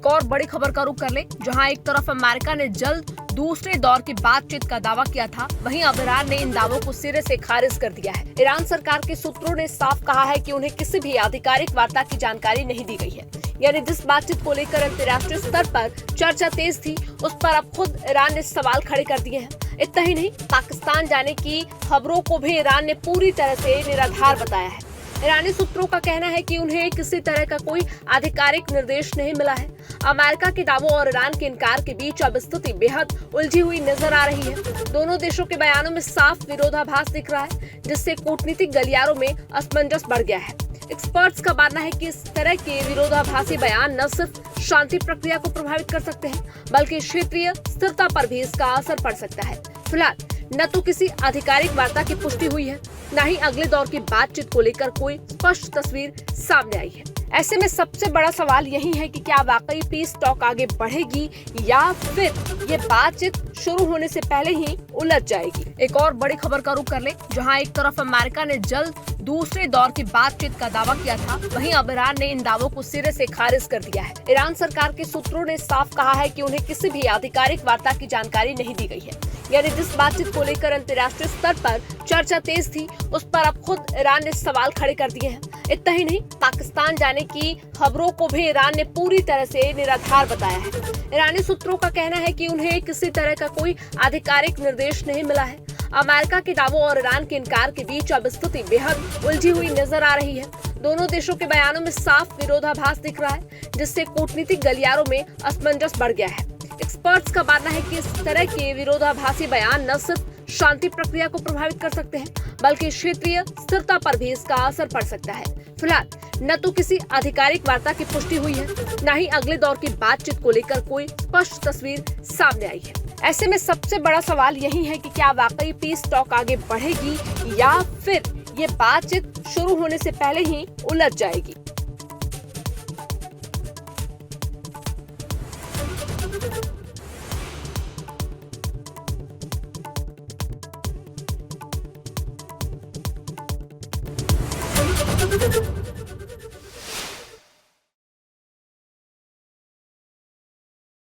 एक और बड़ी खबर का रुख कर ले, जहां एक तरफ अमेरिका ने जल्द दूसरे दौर की बातचीत का दावा किया था, वहीं अब ईरान ने इन दावों को सिरे से खारिज कर दिया है। ईरान सरकार के सूत्रों ने साफ कहा है कि उन्हें किसी भी आधिकारिक वार्ता की जानकारी नहीं दी गई है। यानी जिस बातचीत को लेकर अंतर्राष्ट्रीय स्तर पर चर्चा तेज थी, उस पर अब खुद ईरान ने सवाल खड़े कर दिए हैं। इतना ही नहीं, पाकिस्तान जाने की खबरों को भी ईरान ने पूरी तरह से निराधार बताया है। ईरानी सूत्रों का कहना है कि उन्हें किसी तरह का कोई आधिकारिक निर्देश नहीं मिला है। अमेरिका के दावों और ईरान के इनकार के बीच अब स्थिति बेहद उलझी हुई नजर आ रही है। दोनों देशों के बयानों में साफ विरोधाभास दिख रहा है, जिससे कूटनीतिक गलियारों में असमंजस बढ़ गया है। एक्सपर्ट्स का मानना है कि इस तरह के विरोधाभासी बयान न सिर्फ शांति प्रक्रिया को प्रभावित कर सकते हैं, बल्कि क्षेत्रीय स्थिरता पर भी इसका असर पड़ सकता है। फिलहाल न तो किसी आधिकारिक वार्ता की पुष्टि हुई है, न ही अगले दौर की बातचीत को लेकर कोई स्पष्ट तस्वीर सामने आई है। ऐसे में सबसे बड़ा सवाल यही है कि क्या वाकई पीस टॉक आगे बढ़ेगी या फिर ये बातचीत शुरू होने से पहले ही उलझ जाएगी। एक और बड़ी खबर का रुख कर ले, जहां एक तरफ अमेरिका ने जल्द दूसरे दौर की बातचीत का दावा किया था, वहीं अब ईरान ने इन दावों को सिरे से खारिज कर दिया है। ईरान सरकार के सूत्रों ने साफ कहा है कि उन्हें किसी भी आधिकारिक वार्ता की जानकारी नहीं दी गई है। यानी जिस बातचीत को लेकर अंतर्राष्ट्रीय स्तर पर चर्चा तेज थी, उस पर अब खुद ईरान ने सवाल खड़े कर दिए हैं। इतना ही नहीं, पाकिस्तान जाने की खबरों को भी ईरान ने पूरी तरह से निराधार बताया है। ईरानी सूत्रों का कहना है कि उन्हें किसी तरह का कोई आधिकारिक निर्देश नहीं मिला है। अमेरिका के दावों और ईरान के इनकार के बीच अब स्थिति बेहद उलझी हुई नजर आ रही है। दोनों देशों के बयानों में साफ विरोधाभास दिख रहा है, जिससे कूटनीतिक गलियारों में असमंजस बढ़ गया है। एक्सपर्ट्स का मानना है कि इस तरह के विरोधाभासी बयान न सिर्फ शांति प्रक्रिया को प्रभावित कर सकते हैं, बल्कि क्षेत्रीय स्थिरता पर भी इसका असर पड़ सकता है। फिलहाल न तो किसी आधिकारिक वार्ता की पुष्टि हुई है, न ही अगले दौर की बातचीत को लेकर कोई स्पष्ट तस्वीर सामने आई है। ऐसे में सबसे बड़ा सवाल यही है कि क्या वाकई पीस टॉक आगे बढ़ेगी या फिर ये बातचीत शुरू होने से पहले ही उलझ जाएगी।